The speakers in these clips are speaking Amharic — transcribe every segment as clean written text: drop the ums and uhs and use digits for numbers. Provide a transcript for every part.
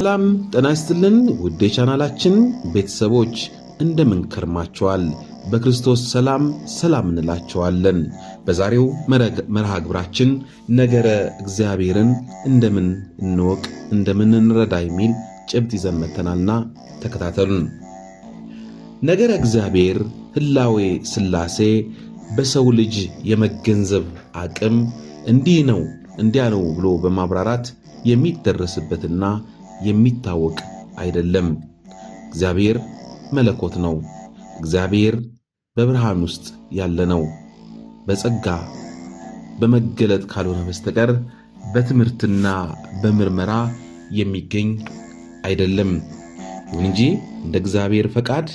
ሰላም ጤና ይስጥልን ውድ የቻናላችን ቤተሰቦች እንደምን ከርማችኋል? በክርስቶስ ሰላም እንላችኋለን። በዛሬው መርሃ ግብራችን ነገረ እግዚአብሔርን እንደምን እንወቅ እንደምን እንረዳ የሚል ጭብጥ ይዘን መተናልና ተከታተሉን። ነገረ እግዚአብሔር ህላዌ ሥላሴ በሰው ልጅ የመገንዘብ አቅም እንዲህ ነው እንዲያ ነው ብሎ በማብራራት የሚደረስበትና የሚታወቅ አይደለም። እግዚአብሔር መለኮት ነው። እግዚአብሔር በብርሃን ውስጥ ያለ ነው። በጸጋ በመገለጥ ካልሆነ በስተቀር በትምህርትና በምርመራ የሚገኝ አይደለም። ይሁን እንጂ እንደ እግዚአብሔር ፈቃድ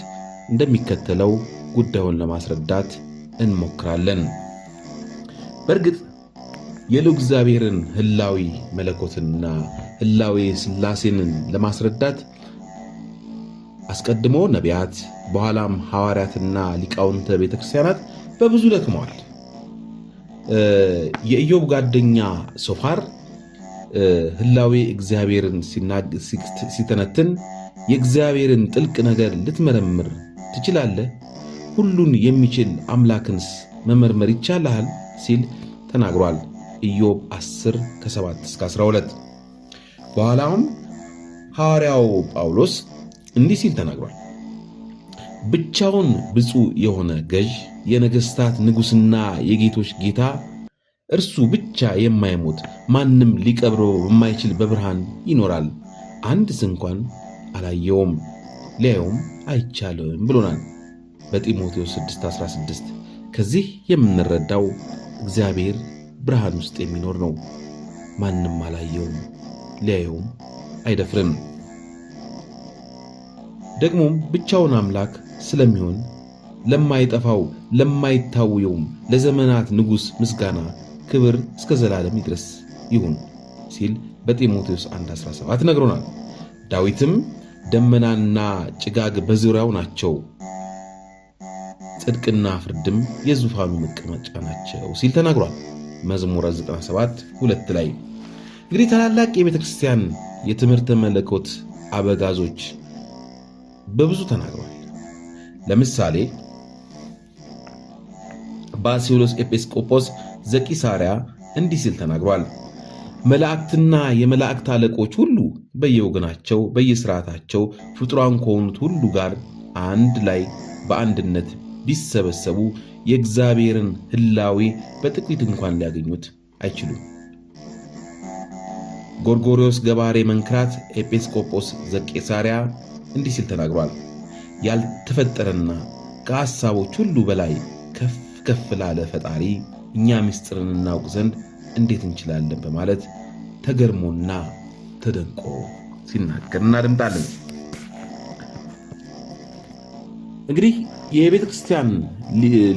እንደሚከተለው ጉዳዩን ለማስረዳት እንሞክራለን። በእርግጥ የልዑል እግዚአብሔርን ህላዊ መለኮትና ህላዌ ሥላሴን ለማስረዳት አስቀድሞ ነቢያት በኋላም ሐዋርያትና ሊቃውንተ ቤተክርስቲያናት በብዙ ደክመዋል። የኢዮብ ጓደኛ ሶፋር ህላዌ እግዚአብሔርን ሲተነትን የእግዚአብሔርን ጥልቅ ነገር ልትመረምር ትችላለህ? ሁሉን የሚችል አምላክንስ መመርመር ይቻላል? ሲል ተናግሯል። ኢዮብ 10:7-12። በኋላም ሐዋርያው ጳውሎስ እንዲህ ሲል ተናግሯል። ብቻውን ብፁዕ የሆነ ገዥ የነገሥታት ንጉሥና የጌቶች ጌታ እርሱ ብቻ የማይሞት ማንም ሊቀብረው በማይችል በብርሃን ይኖራል፣ አንድስ እንኳን አላየውም ሊያየውም አይቻልም ብሎናል በጢሞቴዎስ 6:16። ከዚህ የምንረዳው እግዚአብሔር ብርሃን ውስጥ የሚኖር ነው። ማንም አላየውም ሊያየውም አይደፍርም። ደግሞም ብቻውን አምላክ ስለሚሆን ለማይጠፋው ለማይታወየውም ለዘመናት ንጉሥ ምስጋና ክብር እስከ ዘላለም ይድረስ ይሁን ሲል በጢሞቴዎስ 1:17 ነግሮናል። ዳዊትም ደመናና ጭጋግ በዙሪያው ናቸው፣ ጽድቅና ፍርድም የዙፋኑ መቀመጫ ናቸው ሲል ተናግሯል መዝሙረ 97:2 ላይ። እንግዲህ ታላላቅ የቤተ ክርስቲያን የትምህርተ መለኮት አበጋዞች በብዙ ተናግረዋል። ለምሳሌ ባሲሎስ ኤጲስቆጶስ ዘቂሳርያ እንዲህ ሲል ተናግሯል። መላእክትና የመላእክት አለቆች ሁሉ በየወገናቸው በየሥርዓታቸው ፍጡራን ከሆኑት ሁሉ ጋር አንድ ላይ በአንድነት ቢሰበሰቡ የእግዚአብሔርን ህላዌ በጥቂት እንኳን ሊያገኙት አይችሉም። ጎርጎርዮስ ገባሬ መንክራት ኤጲስቆጶስ ዘቂሳርያ እንዲህ ሲል ተናግሯል። ያልተፈጠረና ከሐሳቦች ሁሉ በላይ ከፍ ከፍ ላለ ፈጣሪ እኛ ምስጢርን እናውቅ ዘንድ እንዴት እንችላለን በማለት ተገርሞና ተደንቆ ሲናገር እናደምጣለን። እንግዲህ የቤተ ክርስቲያን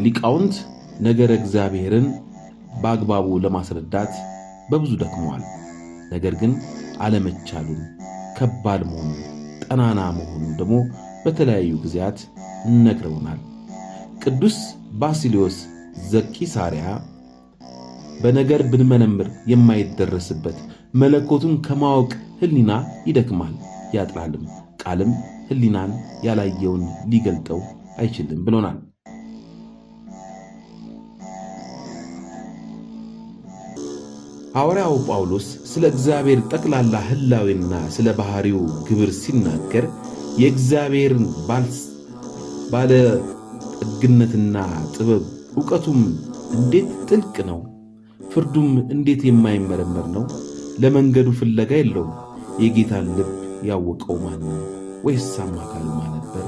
ሊቃውንት ነገረ እግዚአብሔርን በአግባቡ ለማስረዳት በብዙ ደክመዋል። ነገር ግን አለመቻሉን፣ ከባድ መሆኑን፣ ጠናና መሆኑን ደግሞ በተለያዩ ጊዜያት ነግረውናል። ቅዱስ ባሲሊዮስ ዘቂሳርያ በነገር ብንመረምር የማይደረስበት መለኮቱን ከማወቅ ህሊና ይደክማል ያጥራልም፣ ቃልም ህሊናን ያላየውን ሊገልጠው አይችልም ብሎናል። ሐዋርያው ጳውሎስ ስለ እግዚአብሔር ጠቅላላ ህላዌና ስለ ባህሪው ግብር ሲናገር የእግዚአብሔርን ባለ ጠግነትና ጥበብ ዕውቀቱም እንዴት ጥልቅ ነው፣ ፍርዱም እንዴት የማይመረመር ነው። ለመንገዱ ፍለጋ የለውም። የጌታን ልብ ያወቀው ማን ነው? ወይስ አማካሪ ማን ነበር?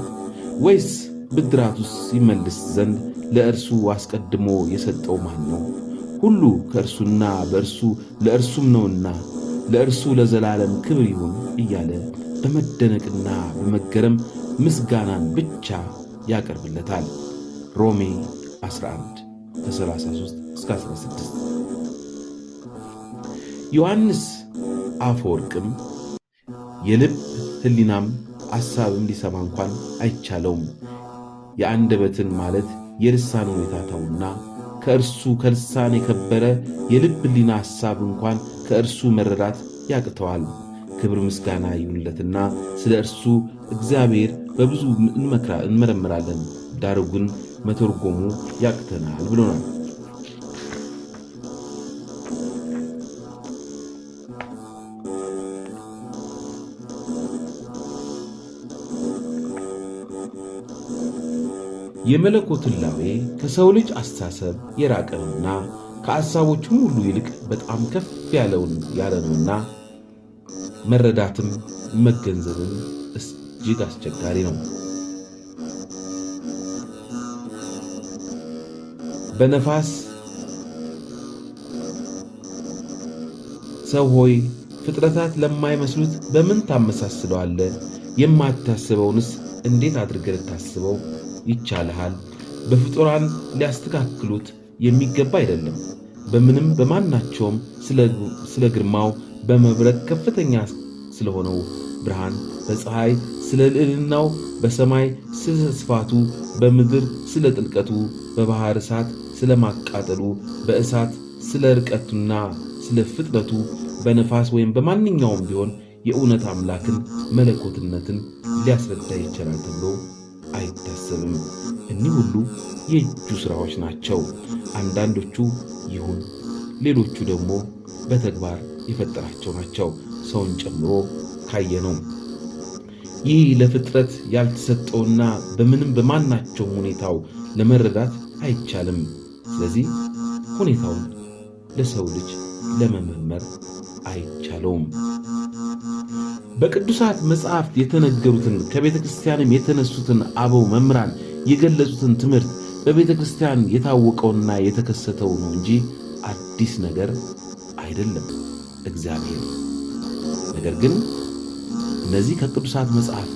ወይስ ብድራቱስ ይመልስ ዘንድ ለእርሱ አስቀድሞ የሰጠው ማን ነው? ሁሉ ከእርሱና በእርሱ ለእርሱም ነውና ለእርሱ ለዘላለም ክብር ይሁን እያለ በመደነቅና በመገረም ምስጋናን ብቻ ያቀርብለታል። ሮሜ 11:33-16። ዮሐንስ አፈወርቅም የልብ ህሊናም ሐሳብም ሊሰማ እንኳን አይቻለውም፣ የአንደበትን ማለት የልሳን ሁኔታ ተውና ከእርሱ ከልሳን የከበረ የልብ ህሊና ሐሳብ እንኳን ከእርሱ መረዳት ያቅተዋል። ክብር ምስጋና ይሁንለትና ስለ እርሱ እግዚአብሔር በብዙ እንመረምራለን፣ ዳሩ ግን መተርጎሙ ያቅተናል ብሎናል። የመለኮት ሕላዌ ከሰው ልጅ አስተሳሰብ የራቀ ነውና ከሐሳቦቹም ሁሉ ይልቅ በጣም ከፍ ያለ ነውና መረዳትም መገንዘብም እጅግ አስቸጋሪ ነው። በነፋስ ሰው ሆይ ፍጥረታት ለማይመስሉት በምን ታመሳስለዋለህ? የማታስበውንስ እንዴት አድርገህ ልታስበው ይቻልሃል? በፍጡራን ሊያስተካክሉት የሚገባ አይደለም። በምንም በማናቸውም ስለ ግርማው፣ በመብረቅ ከፍተኛ ስለሆነው ብርሃን፣ በፀሐይ ስለ ልዕልናው፣ በሰማይ ስለ ስፋቱ፣ በምድር ስለ ጥልቀቱ፣ በባህር እሳት ስለ ማቃጠሉ፣ በእሳት ስለ ርቀቱና ስለ ፍጥነቱ፣ በነፋስ ወይም በማንኛውም ቢሆን የእውነት አምላክን መለኮትነትን ሊያስረዳ ይችላል ተብሎ አይታሰብም። እኒህ ሁሉ የእጁ ሥራዎች ናቸው። አንዳንዶቹ ይሁን፣ ሌሎቹ ደግሞ በተግባር የፈጠራቸው ናቸው። ሰውን ጨምሮ ካየነው ይህ ለፍጥረት ያልተሰጠውና በምንም በማናቸውም ሁኔታው ለመረዳት አይቻልም። ስለዚህ ሁኔታውን ለሰው ልጅ ለመመርመር አይቻለውም። በቅዱሳት መጻሕፍት የተነገሩትን ከቤተ ክርስቲያንም የተነሱትን አበው መምህራን የገለጹትን ትምህርት በቤተ ክርስቲያን የታወቀውና የተከሰተው ነው እንጂ አዲስ ነገር አይደለም። እግዚአብሔር ነገር ግን እነዚህ ከቅዱሳት መጻሕፍት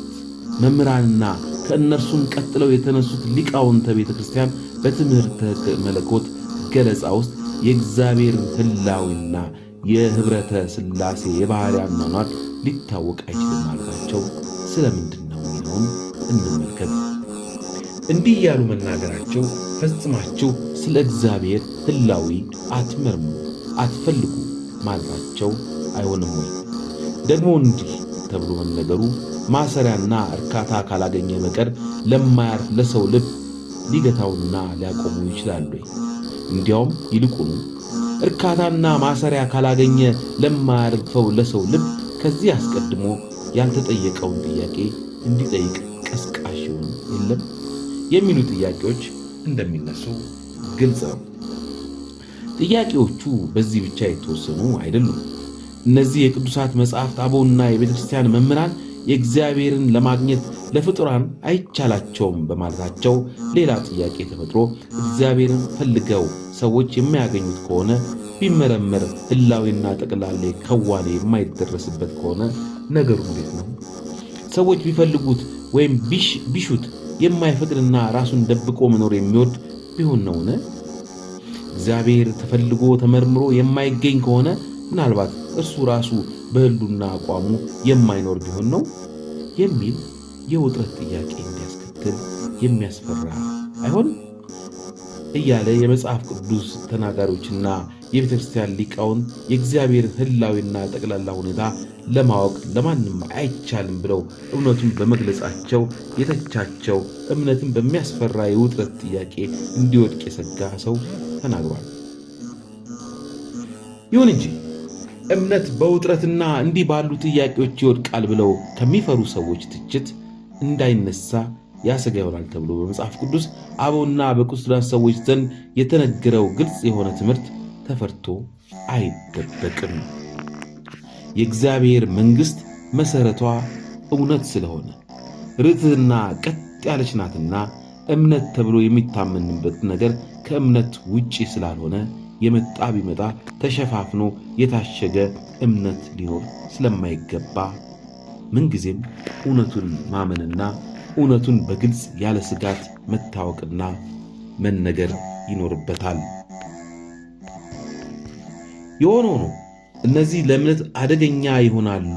መምህራንና ከእነርሱም ቀጥለው የተነሱት ሊቃውንተ ቤተ ክርስቲያን በትምህርተ መለኮት ገለጻ ውስጥ የእግዚአብሔር ሕላዌና የኅብረተ ሥላሴ የባሕርይ አኗኗር ሊታወቅ አይችልም ማለታቸው ስለምንድን ነው የሚለውን እንመልከት። እንዲህ ያሉ መናገራቸው ፈጽማችሁ ስለ እግዚአብሔር ሕላዌ አትመርምሩ፣ አትፈልጉ ማለታቸው አይሆንም ወይ? ደግሞ እንዲህ ተብሎ መነገሩ ማሰሪያና እርካታ ካላገኘ በቀር ለማያርፍ ለሰው ልብ ሊገታውና ሊያቆሙ ይችላሉ። እንዲያውም ይልቁኑ እርካታና ማሰሪያ ካላገኘ ለማያርፈው ለሰው ልብ ከዚህ አስቀድሞ ያልተጠየቀውን ጥያቄ እንዲጠይቅ ቀስቃሽ ይሆን የለም የሚሉ ጥያቄዎች እንደሚነሱ ግልጽ ነው። ጥያቄዎቹ በዚህ ብቻ የተወሰኑ አይደሉም። እነዚህ የቅዱሳት መጻሕፍት አበውና የቤተ ክርስቲያን መምህራን የእግዚአብሔርን ለማግኘት ለፍጡራን አይቻላቸውም በማለታቸው ሌላ ጥያቄ ተፈጥሮ እግዚአብሔርን ፈልገው ሰዎች የማያገኙት ከሆነ ቢመረመር ሕላዌና ጠቅላላ ከዋኔ የማይደረስበት ከሆነ ነገሩ እንዴት ነው? ሰዎች ቢፈልጉት ወይም ቢሹት የማይፈቅድና ራሱን ደብቆ መኖር የሚወድ ቢሆን ነውን? እግዚአብሔር ተፈልጎ ተመርምሮ የማይገኝ ከሆነ ምናልባት እርሱ ራሱ በሕልውና አቋሙ የማይኖር ቢሆን ነው የሚል የውጥረት ጥያቄ እንዲያስከትል የሚያስፈራ አይሆንም እያለ የመጽሐፍ ቅዱስ ተናጋሪዎችና የቤተ ክርስቲያን ሊቃውንት የእግዚአብሔር ሕላዌና ጠቅላላ ሁኔታ ለማወቅ ለማንም አይቻልም ብለው እውነቱን በመግለጻቸው የተቻቸው እምነትን በሚያስፈራ የውጥረት ጥያቄ እንዲወድቅ የሰጋ ሰው ተናግሯል። ይሁን እንጂ እምነት በውጥረትና እንዲህ ባሉ ጥያቄዎች ይወድቃል ብለው ከሚፈሩ ሰዎች ትችት እንዳይነሳ ያሰጋ ይሆናል ተብሎ በመጽሐፍ ቅዱስ አበውና በቅዱሳን ሰዎች ዘንድ የተነገረው ግልጽ የሆነ ትምህርት ተፈርቶ አይደበቅም። የእግዚአብሔር መንግሥት መሠረቷ እውነት ስለሆነ ርትዕና ቀጥ ያለች ናትና እምነት ተብሎ የሚታመንበት ነገር ከእምነት ውጪ ስላልሆነ የመጣ ቢመጣ ተሸፋፍኖ የታሸገ እምነት ሊኖር ስለማይገባ ምንጊዜም እውነቱን ማመንና እውነቱን በግልጽ ያለ ስጋት መታወቅና መነገር ይኖርበታል። የሆነው ነው እነዚህ ለእምነት አደገኛ ይሆናሉ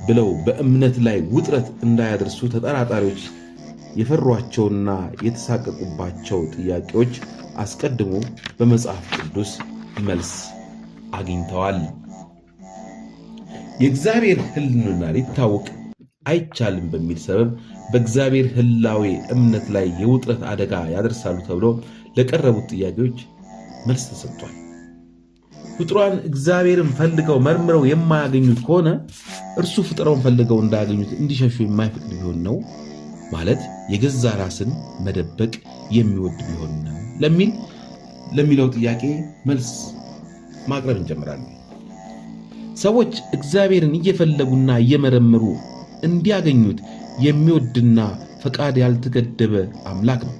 ብለው በእምነት ላይ ውጥረት እንዳያደርሱ ተጠራጣሪዎች የፈሯቸውና የተሳቀቁባቸው ጥያቄዎች አስቀድሞ በመጽሐፍ ቅዱስ መልስ አግኝተዋል። የእግዚአብሔር ሕልውና ሊታወቅ አይቻልም በሚል ሰበብ በእግዚአብሔር ሕላዌ እምነት ላይ የውጥረት አደጋ ያደርሳሉ ተብሎ ለቀረቡት ጥያቄዎች መልስ ተሰጥቷል። ፍጡራን እግዚአብሔርን ፈልገው መርምረው የማያገኙት ከሆነ እርሱ ፍጥረውን ፈልገው እንዳያገኙት እንዲሸሹ የማይፈቅድ ቢሆን ነው ማለት የገዛ ራስን መደበቅ የሚወድ ቢሆን ነው ለሚለው ጥያቄ መልስ ማቅረብ እንጀምራለን። ሰዎች እግዚአብሔርን እየፈለጉና እየመረመሩ እንዲያገኙት የሚወድና ፈቃድ ያልተገደበ አምላክ ነው።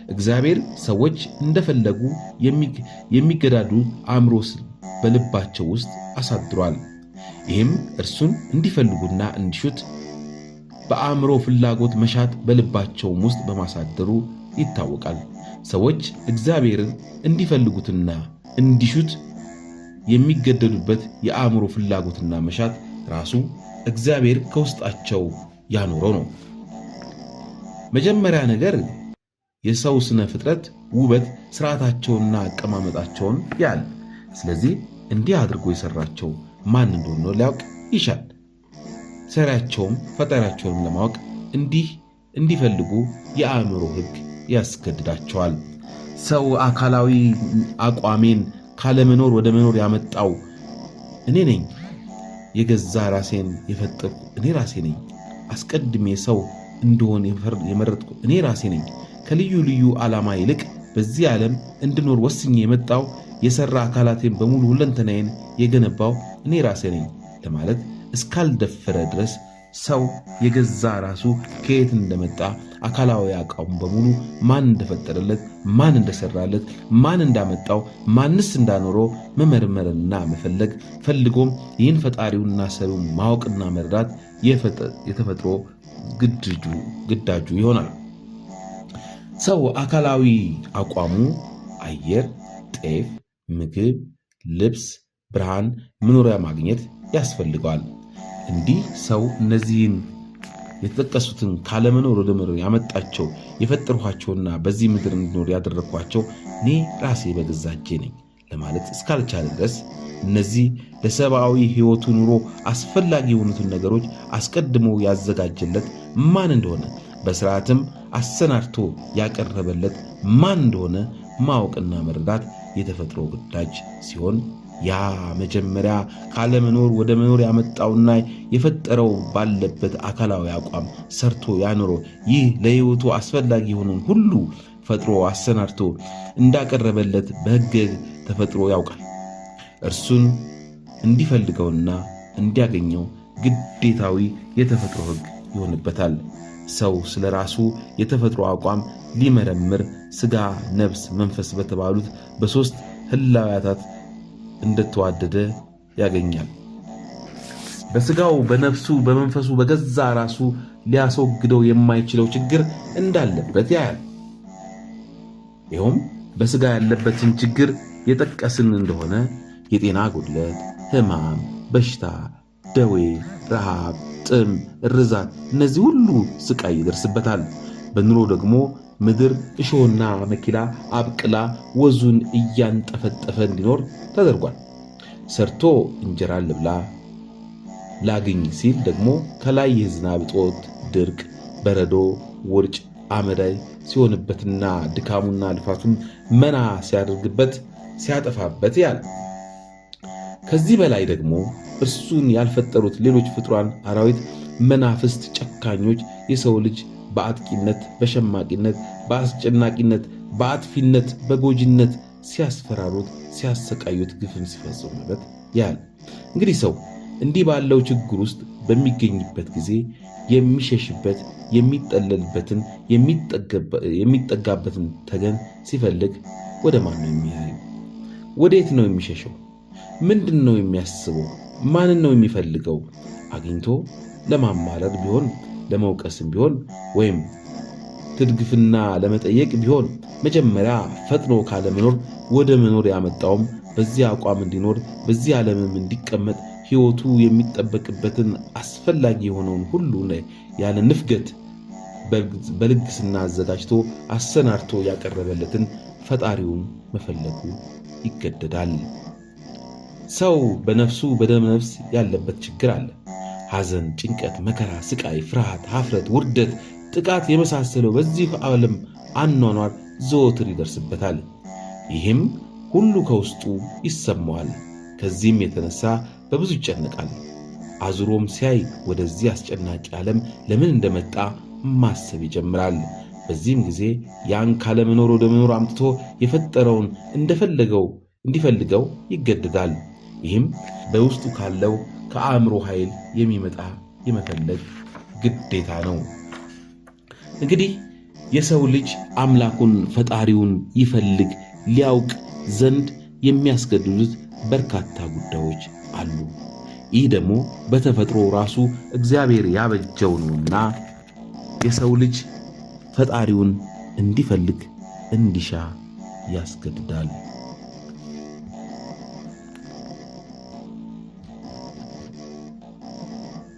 እግዚአብሔር ሰዎች እንደፈለጉ የሚገዳዱ አእምሮ በልባቸው ውስጥ አሳድሯል። ይህም እርሱን እንዲፈልጉና እንዲሹት በአእምሮ ፍላጎት መሻት በልባቸውም ውስጥ በማሳደሩ ይታወቃል። ሰዎች እግዚአብሔርን እንዲፈልጉትና እንዲሹት የሚገደዱበት የአእምሮ ፍላጎትና መሻት ራሱ እግዚአብሔር ከውስጣቸው ያኖረው ነው። መጀመሪያ ነገር የሰው ስነ ፍጥረት ውበት ስርዓታቸውና አቀማመጣቸውን ያያል። ስለዚህ እንዲህ አድርጎ የሰራቸው ማን እንደሆነ ሊያውቅ ይሻል። ሰሪያቸውም ፈጣሪያቸውንም ለማወቅ እንዲፈልጉ የአእምሮ ሕግ ያስገድዳቸዋል። ሰው አካላዊ አቋሜን ካለመኖር ወደ መኖር ያመጣው እኔ ነኝ፣ የገዛ ራሴን የፈጠርኩ እኔ ራሴ ነኝ፣ አስቀድሜ ሰው እንደሆነ የመረጥኩ እኔ ራሴ ነኝ፣ ከልዩ ልዩ ዓላማ ይልቅ በዚህ ዓለም እንድኖር ወስኜ የመጣው የሰራ አካላቴን በሙሉ ሁለንተናዬን የገነባው እኔ ራሴ ነኝ ለማለት እስካልደፈረ ድረስ ሰው የገዛ ራሱ ከየት እንደመጣ አካላዊ አቋሙ በሙሉ ማን እንደፈጠረለት፣ ማን እንደሰራለት፣ ማን እንዳመጣው፣ ማንስ እንዳኖረው መመርመርና መፈለግ ፈልጎም ይህን ፈጣሪውና ሰሪውን ማወቅና መረዳት የተፈጥሮ ግዳጁ ይሆናል። ሰው አካላዊ አቋሙ አየር፣ ጤፍ፣ ምግብ፣ ልብስ፣ ብርሃን፣ መኖሪያ ማግኘት ያስፈልገዋል። እንዲህ ሰው እነዚህን የተጠቀሱትን ካለመኖር ወደ መኖር ያመጣቸው የፈጠርኋቸውና በዚህ ምድር እንዲኖር ያደረኳቸው እኔ ራሴ በገዛ እጄ ነኝ ለማለት እስካልቻለ ድረስ እነዚህ ለሰብአዊ ሕይወቱ ኑሮ አስፈላጊ የሆኑትን ነገሮች አስቀድሞ ያዘጋጀለት ማን እንደሆነ በስርዓትም አሰናድቶ ያቀረበለት ማን እንደሆነ ማወቅና መረዳት የተፈጥሮ ግዳጅ ሲሆን ያ መጀመሪያ ካለመኖር ወደ መኖር ያመጣውና የፈጠረው ባለበት አካላዊ አቋም ሰርቶ ያኖረው ይህ ለሕይወቱ አስፈላጊ የሆነውን ሁሉ ፈጥሮ አሰናድቶ እንዳቀረበለት በሕገ ተፈጥሮ ያውቃል። እርሱን እንዲፈልገውና እንዲያገኘው ግዴታዊ የተፈጥሮ ሕግ ይሆንበታል። ሰው ስለ ራሱ የተፈጥሮ አቋም ሊመረምር ሥጋ፣ ነፍስ፣ መንፈስ በተባሉት በሦስት ህላውያታት እንደተዋደደ ያገኛል። በሥጋው፣ በነፍሱ፣ በመንፈሱ በገዛ ራሱ ሊያስወግደው የማይችለው ችግር እንዳለበት ያያል። ይኸውም በሥጋ ያለበትን ችግር የጠቀስን እንደሆነ የጤና ጉድለት፣ ሕማም፣ በሽታ፣ ደዌ፣ ረሃብ፣ ጥም፣ እርዛት እነዚህ ሁሉ ስቃይ ይደርስበታል። በኑሮ ደግሞ ምድር እሾህና መኪላ አብቅላ ወዙን እያንጠፈጠፈ እንዲኖር ተደርጓል። ሰርቶ እንጀራ ልብላ ላግኝ ሲል ደግሞ ከላይ የዝናብ እጦት፣ ድርቅ፣ በረዶ፣ ውርጭ፣ አመዳይ ሲሆንበትና ድካሙና ልፋቱን መና ሲያደርግበት ሲያጠፋበት ያል። ከዚህ በላይ ደግሞ እርሱን ያልፈጠሩት ሌሎች ፍጡራን አራዊት፣ መናፍስት፣ ጨካኞች የሰው ልጅ በአጥቂነት፣ በሸማቂነት፣ በአስጨናቂነት፣ በአጥፊነት፣ በጎጂነት ሲያስፈራሩት፣ ሲያሰቃዩት፣ ግፍን ሲፈጽሙበት ያል። እንግዲህ ሰው እንዲህ ባለው ችግር ውስጥ በሚገኝበት ጊዜ የሚሸሽበት፣ የሚጠለልበትን፣ የሚጠጋበትን ተገን ሲፈልግ ወደ ማን ነው የሚያየው? ወዴት ነው የሚሸሸው? ምንድን ነው የሚያስበው? ማንን ነው የሚፈልገው? አግኝቶ ለማማረር ቢሆን፣ ለመውቀስም ቢሆን፣ ወይም ትድግፍና ለመጠየቅ ቢሆን መጀመሪያ ፈጥኖ ካለመኖር ወደ መኖር ያመጣውም በዚህ አቋም እንዲኖር፣ በዚህ ዓለምም እንዲቀመጥ ሕይወቱ የሚጠበቅበትን አስፈላጊ የሆነውን ሁሉ ያለ ንፍገት በልግስና አዘጋጅቶ አሰናድቶ ያቀረበለትን ፈጣሪውን መፈለጉ ይገደዳል። ሰው በነፍሱ በደም ነፍስ ያለበት ችግር አለ። ሐዘን፣ ጭንቀት፣ መከራ፣ ስቃይ፣ ፍርሃት፣ ሀፍረት፣ ውርደት፣ ጥቃት የመሳሰለው በዚህ ዓለም አኗኗር ዘወትር ይደርስበታል። ይህም ሁሉ ከውስጡ ይሰማዋል። ከዚህም የተነሳ በብዙ ይጨነቃል። አዙሮም ሲያይ ወደዚህ አስጨናቂ ዓለም ለምን እንደመጣ ማሰብ ይጀምራል። በዚህም ጊዜ ያን ካለመኖር ወደ መኖር አምጥቶ የፈጠረውን እንዲፈልገው ይገደዳል። ይህም በውስጡ ካለው ከአእምሮ ኃይል የሚመጣ የመፈለግ ግዴታ ነው። እንግዲህ የሰው ልጅ አምላኩን ፈጣሪውን ይፈልግ ሊያውቅ ዘንድ የሚያስገድዱት በርካታ ጉዳዮች አሉ። ይህ ደግሞ በተፈጥሮ ራሱ እግዚአብሔር ያበጀው ነውና የሰው ልጅ ፈጣሪውን እንዲፈልግ እንዲሻ ያስገድዳል።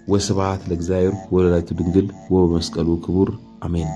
ወስብሐት ለእግዚአብሔር ወለወላዲቱ ድንግል ወበመስቀሉ ክቡር አሜን።